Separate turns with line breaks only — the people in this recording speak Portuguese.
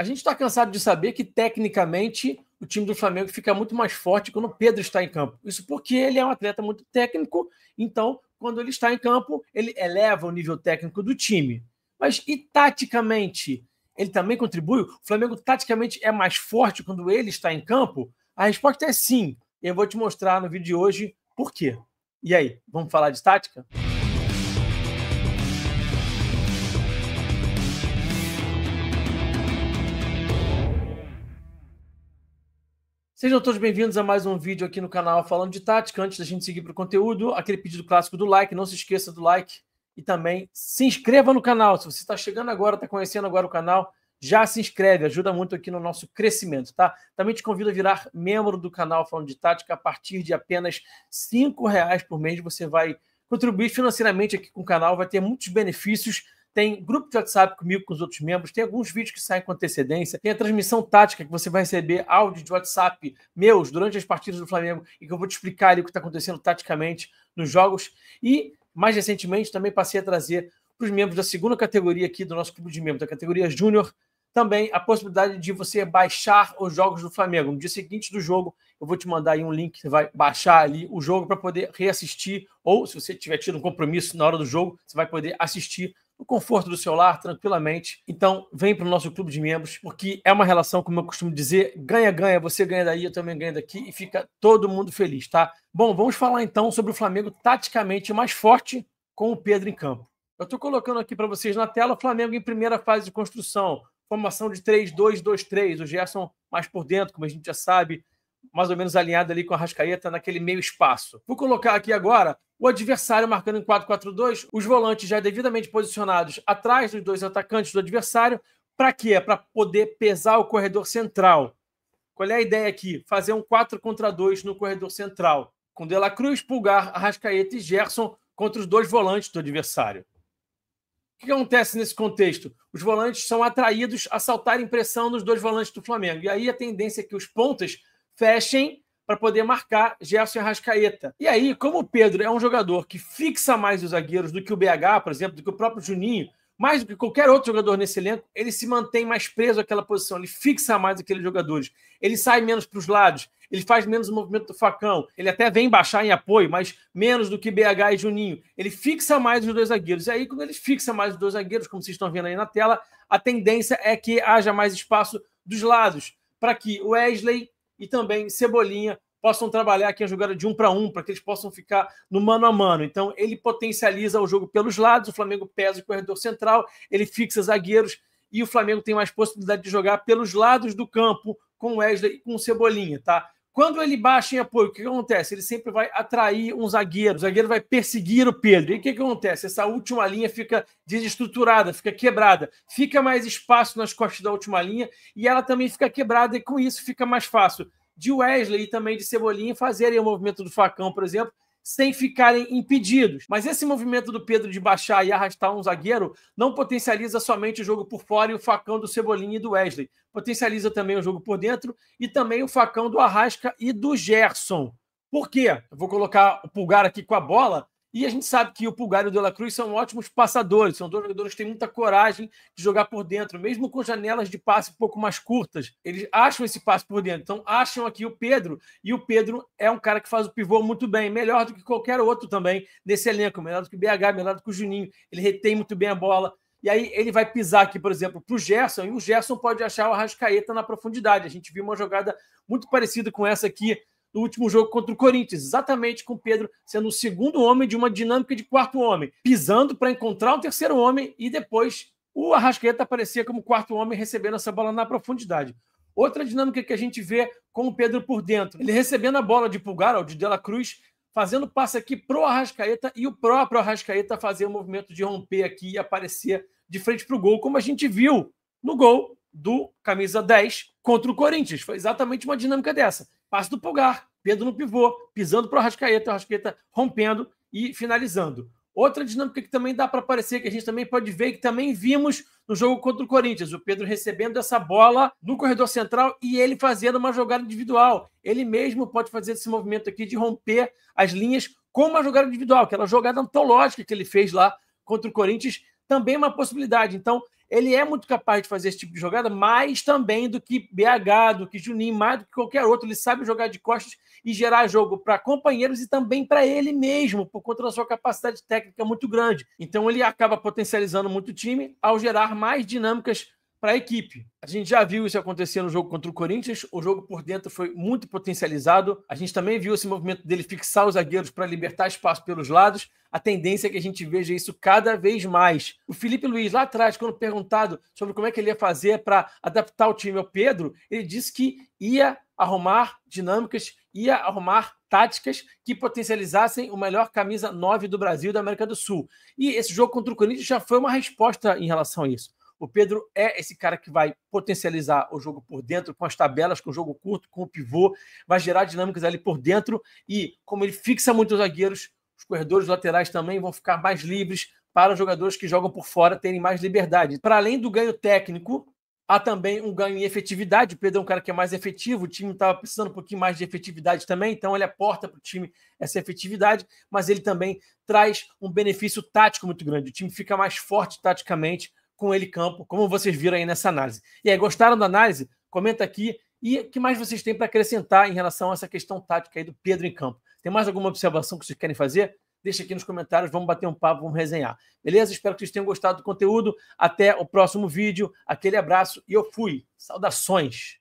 A gente está cansado de saber que, tecnicamente, o time do Flamengo fica muito mais forte quando o Pedro está em campo. Isso porque ele é um atleta muito técnico, então, quando ele está em campo, ele eleva o nível técnico do time. Mas e taticamente? Ele também contribui? O Flamengo, taticamente, é mais forte quando ele está em campo? A resposta é sim. E eu vou te mostrar no vídeo de hoje por quê. E aí, vamos falar de tática? Sejam todos bem-vindos a mais um vídeo aqui no canal falando de tática. Antes da gente seguir para o conteúdo, aquele pedido clássico do like, não se esqueça do like e também se inscreva no canal. Se você está chegando agora, está conhecendo agora o canal, já se inscreve, ajuda muito aqui no nosso crescimento, tá? Também te convido a virar membro do canal falando de tática a partir de apenas R$5 por mês. Você vai contribuir financeiramente aqui com o canal, vai ter muitos benefícios. Tem grupo de WhatsApp comigo, com os outros membros, tem alguns vídeos que saem com antecedência, tem a transmissão tática, que você vai receber áudio de WhatsApp meus durante as partidas do Flamengo e que eu vou te explicar ali o que está acontecendo taticamente nos jogos. E, mais recentemente, também passei a trazer para os membros da segunda categoria aqui do nosso clube de membros, da categoria Júnior, também a possibilidade de você baixar os jogos do Flamengo. No dia seguinte do jogo, eu vou te mandar aí um link, você vai baixar ali o jogo para poder reassistir, ou se você tiver tido um compromisso na hora do jogo, você vai poder assistir no conforto do seu lar, tranquilamente. Então, vem para o nosso clube de membros, porque é uma relação, como eu costumo dizer, ganha-ganha, você ganha daí, eu também ganho daqui, e fica todo mundo feliz, tá? Bom, vamos falar então sobre o Flamengo taticamente mais forte com o Pedro em campo. Eu estou colocando aqui para vocês na tela o Flamengo em primeira fase de construção, formação de 3-2-2-3, o Gerson mais por dentro, como a gente já sabe, mais ou menos alinhado ali com a Arrascaeta naquele meio espaço. Vou colocar aqui agora o adversário marcando em 4-4-2, os volantes já devidamente posicionados atrás dos dois atacantes do adversário. Para quê? Para poder pesar o corredor central. Qual é a ideia aqui? Fazer um 4-2 no corredor central, com De La Cruz, Pulgar, Arrascaeta e Gerson contra os dois volantes do adversário. O que acontece nesse contexto? Os volantes são atraídos a saltarem pressão nos dois volantes do Flamengo. E aí a tendência é que os pontas fechem para poder marcar Gerson e Arrascaeta. E aí, como o Pedro é um jogador que fixa mais os zagueiros do que o BH, por exemplo, do que o próprio Juninho, mais do que qualquer outro jogador nesse elenco, ele se mantém mais preso àquela posição, ele fixa mais aqueles jogadores, ele sai menos para os lados, ele faz menos o movimento do facão, ele até vem baixar em apoio, mas menos do que BH e Juninho. Ele fixa mais os dois zagueiros. E aí, quando ele fixa mais os dois zagueiros, como vocês estão vendo aí na tela, a tendência é que haja mais espaço dos lados, para que o Wesley e também Cebolinha possam trabalhar aqui a jogada de 1 para 1, para que eles possam ficar no mano a mano. Então, ele potencializa o jogo pelos lados, o Flamengo pesa o corredor central, ele fixa zagueiros e o Flamengo tem mais possibilidade de jogar pelos lados do campo com o Wesley e com o Cebolinha, tá? Quando ele baixa em apoio, o que acontece? Ele sempre vai atrair um zagueiro, o zagueiro vai perseguir o Pedro. E o que acontece? Essa última linha fica desestruturada, fica quebrada, fica mais espaço nas costas da última linha e ela também fica quebrada e com isso fica mais fácil de Wesley e também de Cebolinha fazerem o movimento do facão, por exemplo, sem ficarem impedidos. Mas esse movimento do Pedro de baixar e arrastar um zagueiro não potencializa somente o jogo por fora e o facão do Cebolinha e do Wesley. Potencializa também o jogo por dentro e também o facão do Arrasca e do Gerson. Por quê? Eu vou colocar o Pulgar aqui com a bola e a gente sabe que o Pulgar e o De La Cruz são ótimos passadores, são dois jogadores que têm muita coragem de jogar por dentro, mesmo com janelas de passe um pouco mais curtas, eles acham esse passe por dentro, então acham aqui o Pedro, e o Pedro é um cara que faz o pivô muito bem, melhor do que qualquer outro também nesse elenco, melhor do que o BH, melhor do que o Juninho, ele retém muito bem a bola, e aí ele vai pisar aqui, por exemplo, para o Gerson, e o Gerson pode achar o Arrascaeta na profundidade. A gente viu uma jogada muito parecida com essa aqui no último jogo contra o Corinthians, exatamente com o Pedro sendo o segundo homem de uma dinâmica de quarto homem, pisando para encontrar um terceiro homem e depois o Arrascaeta aparecia como quarto homem recebendo essa bola na profundidade. Outra dinâmica que a gente vê com o Pedro por dentro, ele recebendo a bola de Pulgar ou de De La Cruz, fazendo passe aqui pro Arrascaeta e o próprio Arrascaeta fazer o movimento de romper aqui e aparecer de frente para o gol, como a gente viu no gol do camisa 10 contra o Corinthians. Foi exatamente uma dinâmica dessa. Passe do Pulgar, Pedro no pivô, pisando para o Arrascaeta rompendo e finalizando. Outra dinâmica que também dá para aparecer, que a gente também pode ver, e que também vimos no jogo contra o Corinthians, o Pedro recebendo essa bola no corredor central e ele fazendo uma jogada individual. Ele mesmo pode fazer esse movimento aqui de romper as linhas com uma jogada individual, aquela jogada antológica que ele fez lá contra o Corinthians, também é uma possibilidade. Então, ele é muito capaz de fazer esse tipo de jogada, mais também do que BH, do que Juninho, mais do que qualquer outro. Ele sabe jogar de costas e gerar jogo para companheiros e também para ele mesmo, por conta da sua capacidade técnica muito grande. Então ele acaba potencializando muito o time ao gerar mais dinâmicas para a equipe. A gente já viu isso acontecer no jogo contra o Corinthians, o jogo por dentro foi muito potencializado, a gente também viu esse movimento dele fixar os zagueiros para libertar espaço pelos lados, a tendência é que a gente veja isso cada vez mais. O Felipe Luiz, lá atrás, quando perguntado sobre como é que ele ia fazer para adaptar o time ao Pedro, ele disse que ia arrumar dinâmicas, ia arrumar táticas que potencializassem o melhor camisa 9 do Brasil e da América do Sul. E esse jogo contra o Corinthians já foi uma resposta em relação a isso. O Pedro é esse cara que vai potencializar o jogo por dentro, com as tabelas, com o jogo curto, com o pivô, vai gerar dinâmicas ali por dentro e, como ele fixa muito os zagueiros, os corredores laterais também vão ficar mais livres para os jogadores que jogam por fora terem mais liberdade. Para além do ganho técnico, há também um ganho em efetividade. O Pedro é um cara que é mais efetivo, o time estava precisando um pouquinho mais de efetividade também, então ele aporta para o time essa efetividade, mas ele também traz um benefício tático muito grande. O time fica mais forte taticamente com ele em campo, como vocês viram aí nessa análise. E aí, gostaram da análise? Comenta aqui. E o que mais vocês têm para acrescentar em relação a essa questão tática aí do Pedro em campo? Tem mais alguma observação que vocês querem fazer? Deixa aqui nos comentários, vamos bater um papo, vamos resenhar. Beleza? Espero que vocês tenham gostado do conteúdo. Até o próximo vídeo. Aquele abraço e eu fui. Saudações!